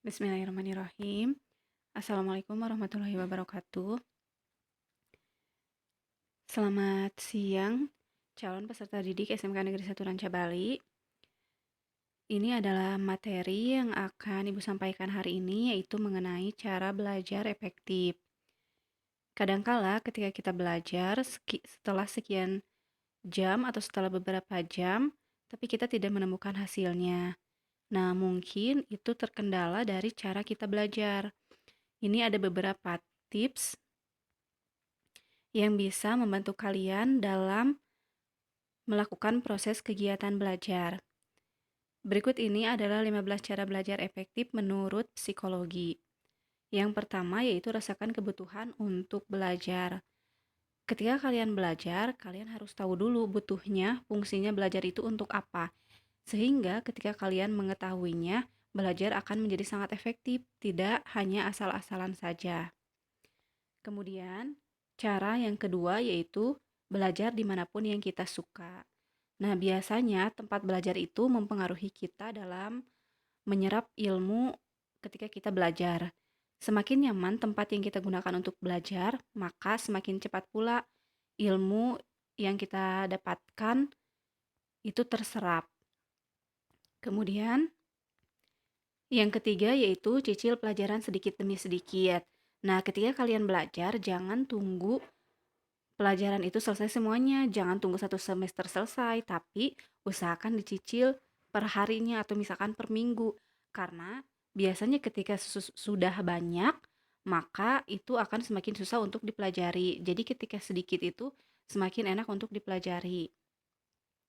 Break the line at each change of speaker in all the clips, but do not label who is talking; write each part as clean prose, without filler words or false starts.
Bismillahirrahmanirrahim. Assalamualaikum warahmatullahi wabarakatuh. Selamat siang, calon peserta didik SMK Negeri 1 Ranca Bali. Ini adalah materi yang akan Ibu sampaikan hari ini, yaitu mengenai cara belajar efektif. Kadangkala ketika kita belajar setelah sekian jam atau setelah beberapa jam, tapi kita tidak menemukan hasilnya. Nah, mungkin itu terkendala dari cara kita belajar. Ini ada beberapa tips yang bisa membantu kalian dalam melakukan proses kegiatan belajar. Berikut ini adalah 15 cara belajar efektif menurut psikologi. Yang pertama yaitu rasakan kebutuhan untuk belajar. Ketika kalian belajar, kalian harus tahu dulu butuhnya, fungsinya belajar itu untuk apa. Sehingga ketika kalian mengetahuinya, belajar akan menjadi sangat efektif, tidak hanya asal-asalan saja. Kemudian, cara yang kedua yaitu belajar dimanapun yang kita suka. Nah, biasanya tempat belajar itu mempengaruhi kita dalam menyerap ilmu ketika kita belajar. Semakin nyaman tempat yang kita gunakan untuk belajar, maka semakin cepat pula ilmu yang kita dapatkan itu terserap. Kemudian, yang ketiga yaitu cicil pelajaran sedikit demi sedikit. Nah, ketika kalian belajar, jangan tunggu pelajaran itu selesai semuanya, jangan tunggu satu semester selesai, tapi usahakan dicicil per harinya atau misalkan per minggu. Karena biasanya ketika sudah banyak, maka itu akan semakin susah untuk dipelajari. Jadi ketika sedikit itu semakin enak untuk dipelajari.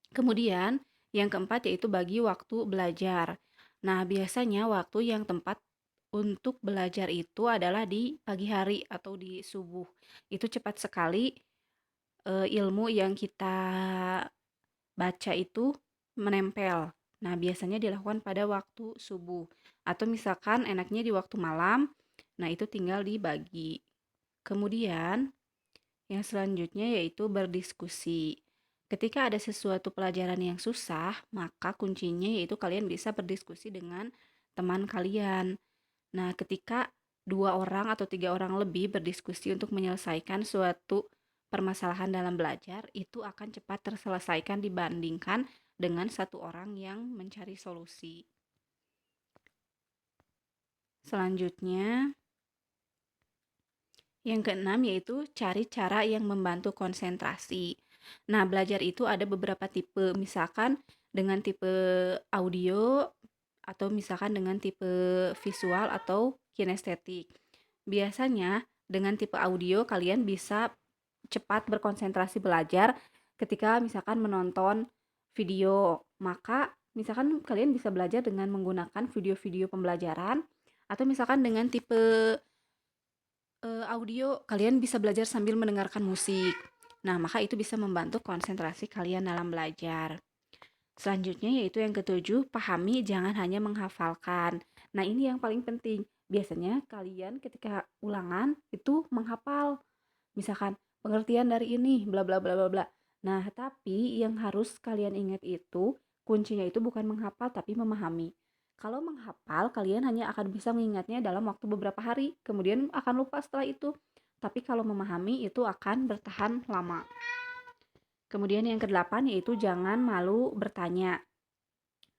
Kemudian yang keempat yaitu bagi waktu belajar. Nah, biasanya waktu yang tepat untuk belajar itu adalah di pagi hari atau di subuh. Itu cepat sekali ilmu yang kita baca itu menempel. Nah, biasanya dilakukan pada waktu subuh. Atau misalkan enaknya di waktu malam, nah itu tinggal dibagi. Kemudian, yang selanjutnya yaitu berdiskusi. Ketika ada sesuatu pelajaran yang susah, maka kuncinya yaitu kalian bisa berdiskusi dengan teman kalian. Nah, ketika 2 orang atau 3 orang lebih berdiskusi untuk menyelesaikan suatu permasalahan dalam belajar, itu akan cepat terselesaikan dibandingkan dengan 1 orang yang mencari solusi. Selanjutnya, yang keenam yaitu cari cara yang membantu konsentrasi. Nah, belajar itu ada beberapa tipe, misalkan dengan tipe audio atau misalkan dengan tipe visual atau kinestetik. Biasanya dengan tipe audio kalian bisa cepat berkonsentrasi belajar ketika misalkan menonton video. Maka misalkan kalian bisa belajar dengan menggunakan video-video pembelajaran atau misalkan dengan tipe audio kalian bisa belajar sambil mendengarkan musik. Nah, maka itu bisa membantu konsentrasi kalian dalam belajar. Selanjutnya yaitu yang ketujuh, pahami jangan hanya menghafalkan. Nah, ini yang paling penting. Biasanya kalian ketika ulangan itu menghafal. Misalkan pengertian dari ini bla bla bla bla bla. Nah, tapi yang harus kalian ingat itu kuncinya itu bukan menghafal tapi memahami. Kalau menghafal, kalian hanya akan bisa mengingatnya dalam waktu beberapa hari, kemudian akan lupa setelah itu. Tapi kalau memahami itu akan bertahan lama. Kemudian yang kedelapan yaitu jangan malu bertanya.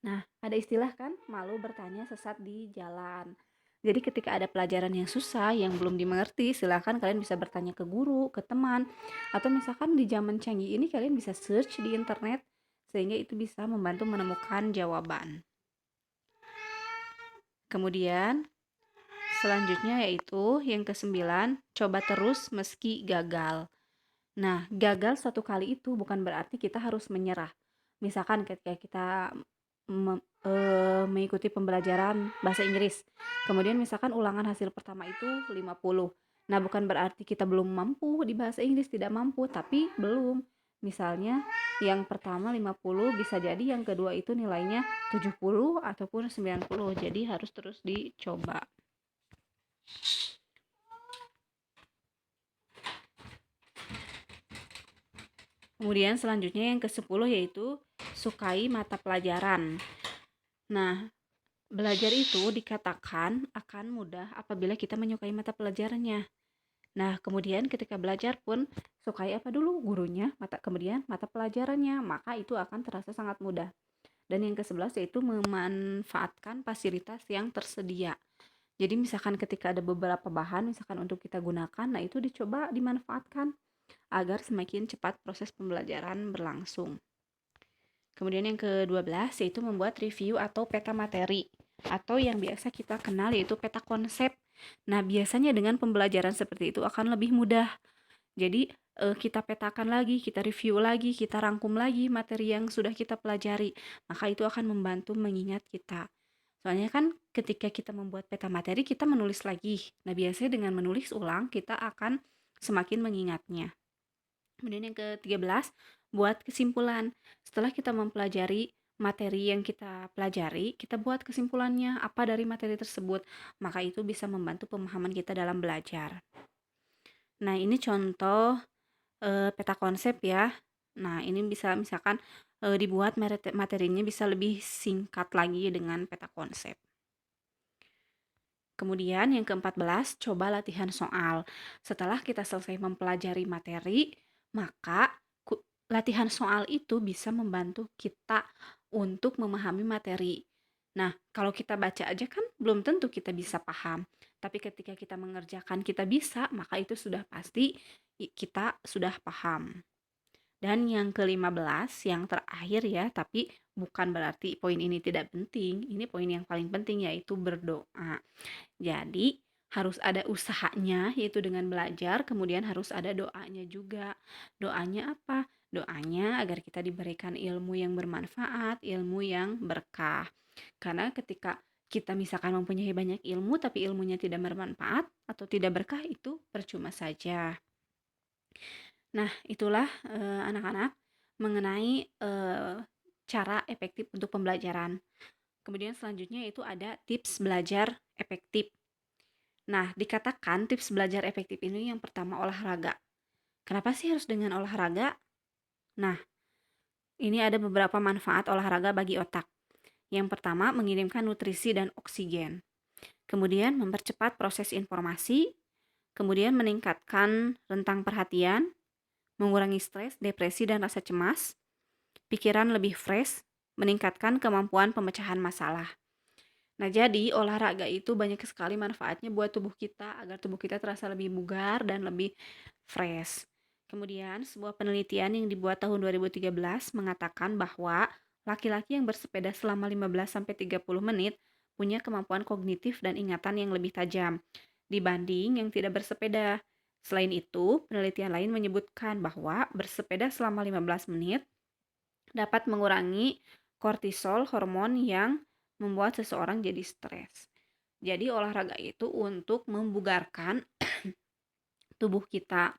Nah, ada istilah kan, malu bertanya sesat di jalan. Jadi ketika ada pelajaran yang susah, yang belum dimengerti, silahkan kalian bisa bertanya ke guru, ke teman, atau misalkan di zaman canggih ini kalian bisa search di internet, sehingga itu bisa membantu menemukan jawaban. Kemudian, selanjutnya yaitu yang kesembilan, coba terus meski gagal. Nah, gagal satu kali itu bukan berarti kita harus menyerah. Misalkan ketika kita mengikuti pembelajaran bahasa Inggris, kemudian misalkan ulangan hasil pertama itu 50. Nah, bukan berarti kita belum mampu di bahasa Inggris, tidak mampu, tapi belum. Misalnya yang pertama 50, bisa jadi yang kedua itu nilainya 70 ataupun 90. Jadi harus terus dicoba. Kemudian selanjutnya yang ke-10 yaitu sukai mata pelajaran. Nah, Belajar itu dikatakan akan mudah apabila kita menyukai mata pelajarannya. Nah, kemudian ketika belajar pun sukai apa dulu? Gurunya, kemudian mata pelajarannya, maka itu akan terasa sangat mudah. Dan yang ke-11 yaitu memanfaatkan fasilitas yang tersedia. Jadi misalkan ketika ada beberapa bahan misalkan untuk kita gunakan, nah itu dicoba dimanfaatkan agar semakin cepat proses pembelajaran berlangsung. Kemudian yang ke-12 yaitu membuat review atau peta materi atau yang biasa kita kenal yaitu peta konsep. Nah, biasanya dengan pembelajaran seperti itu akan lebih mudah. Jadi kita petakan lagi, kita review lagi, kita rangkum lagi materi yang sudah kita pelajari. Maka itu akan membantu mengingat kita. Soalnya kan ketika kita membuat peta materi, kita menulis lagi. Nah, biasanya dengan menulis ulang, kita akan semakin mengingatnya. Kemudian yang ke-13, buat kesimpulan. Setelah kita mempelajari materi yang kita pelajari, kita buat kesimpulannya apa dari materi tersebut. Maka itu bisa membantu pemahaman kita dalam belajar. Nah, ini contoh peta konsep ya. Nah, ini bisa misalkan dibuat materinya bisa lebih singkat lagi dengan peta konsep. Kemudian yang ke-14, coba latihan soal. Setelah kita selesai mempelajari materi, maka latihan soal itu bisa membantu kita untuk memahami materi. Nah, kalau kita baca aja kan belum tentu kita bisa paham. Tapi ketika kita mengerjakan kita bisa, maka itu sudah pasti kita sudah paham. Dan yang ke-15, yang terakhir ya, tapi bukan berarti poin ini tidak penting. Ini poin yang paling penting yaitu berdoa. Jadi, harus ada usahanya yaitu dengan belajar, kemudian harus ada doanya juga. Doanya apa? Doanya agar kita diberikan ilmu yang bermanfaat, ilmu yang berkah. Karena ketika kita misalkan mempunyai banyak ilmu tapi ilmunya tidak bermanfaat atau tidak berkah itu percuma saja. Nah, itulah anak-anak mengenai cara efektif untuk pembelajaran. Kemudian selanjutnya itu ada tips belajar efektif. Nah, dikatakan tips belajar efektif ini yang pertama olahraga. Kenapa sih harus dengan olahraga? Nah, ini ada beberapa manfaat olahraga bagi otak. Yang pertama, mengirimkan nutrisi dan oksigen. Kemudian, mempercepat proses informasi. Kemudian, meningkatkan rentang perhatian, mengurangi stres, depresi, dan rasa cemas. Pikiran lebih fresh, meningkatkan kemampuan pemecahan masalah. Nah, jadi olahraga itu banyak sekali manfaatnya buat tubuh kita agar tubuh kita terasa lebih bugar dan lebih fresh. Kemudian, sebuah penelitian yang dibuat tahun 2013 mengatakan bahwa laki-laki yang bersepeda selama 15-30 menit punya kemampuan kognitif dan ingatan yang lebih tajam dibanding yang tidak bersepeda. Selain itu, penelitian lain menyebutkan bahwa bersepeda selama 15 menit dapat mengurangi kortisol, hormon yang membuat seseorang jadi stres. Jadi olahraga itu untuk membugarkan tubuh kita.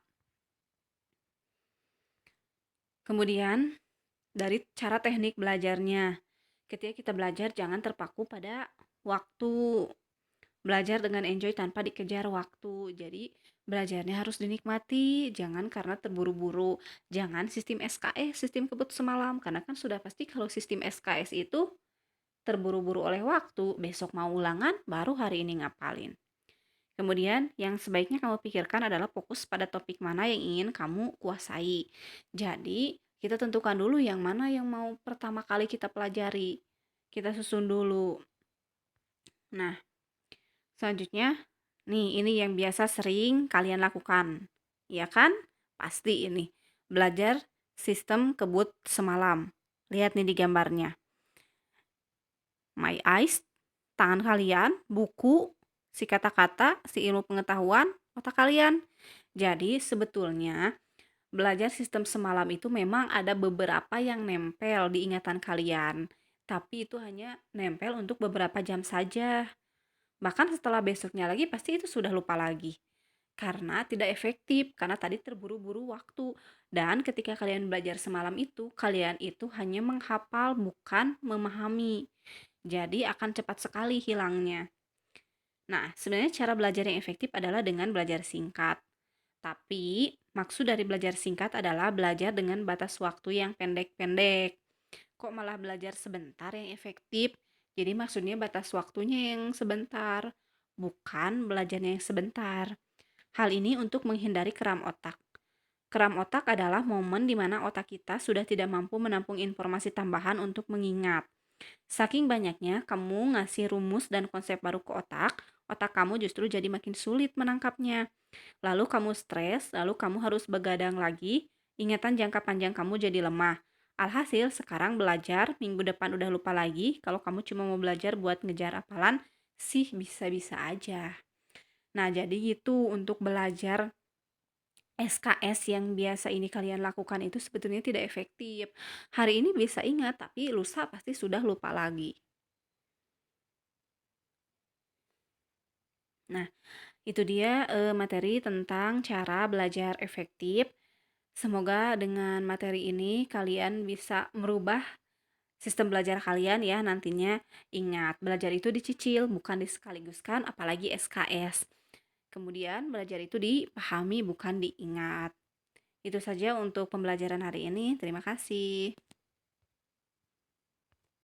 Kemudian dari cara teknik belajarnya. Ketika kita belajar jangan terpaku pada waktu. Belajar dengan enjoy tanpa dikejar waktu. Jadi belajarnya harus dinikmati, jangan karena terburu-buru. Jangan sistem SKS, sistem kebut semalam. Karena kan sudah pasti kalau sistem SKS itu terburu-buru oleh waktu, besok mau ulangan, baru hari ini ngapalin. Kemudian, yang sebaiknya kamu pikirkan adalah fokus pada topik mana yang ingin kamu kuasai. Jadi, kita tentukan dulu yang mana yang mau pertama kali kita pelajari. Kita susun dulu. Nah, selanjutnya, nih ini yang biasa sering kalian lakukan. Ya kan? Pasti ini. Belajar sistem kebut semalam. Lihat nih di gambarnya. My eyes, tangan kalian, buku, si kata-kata, si ilmu pengetahuan, otak kalian. Jadi sebetulnya belajar sistem semalam itu memang ada beberapa yang nempel di ingatan kalian. Tapi itu hanya nempel untuk beberapa jam saja. Bahkan setelah besoknya lagi pasti itu sudah lupa lagi. Karena tidak efektif, karena tadi terburu-buru waktu. Dan ketika kalian belajar semalam itu, kalian itu hanya menghafal bukan memahami. Jadi akan cepat sekali hilangnya. Nah, sebenarnya cara belajar yang efektif adalah dengan belajar singkat. Tapi, maksud dari belajar singkat adalah belajar dengan batas waktu yang pendek-pendek. Kok malah belajar sebentar yang efektif? Jadi maksudnya batas waktunya yang sebentar, bukan belajarnya yang sebentar. Hal ini untuk menghindari kram otak. Kram otak adalah momen di mana otak kita sudah tidak mampu menampung informasi tambahan untuk mengingat. Saking banyaknya kamu ngasih rumus dan konsep baru ke otak, otak kamu justru jadi makin sulit menangkapnya. Lalu kamu stres, lalu kamu harus begadang lagi, ingatan jangka panjang kamu jadi lemah. Alhasil sekarang belajar, minggu depan udah lupa lagi, kalau kamu cuma mau belajar buat ngejar hafalan, sih bisa-bisa aja. Nah, jadi gitu untuk belajar SKS yang biasa ini kalian lakukan itu sebetulnya tidak efektif. Hari ini bisa ingat, tapi lusa pasti sudah lupa lagi. Nah, itu dia materi tentang cara belajar efektif. Semoga dengan materi ini kalian bisa merubah sistem belajar kalian ya nantinya. Ingat, belajar itu dicicil, bukan disekaligus kan, apalagi SKS. Kemudian belajar itu dipahami, bukan diingat. Itu saja untuk pembelajaran hari ini. Terima kasih.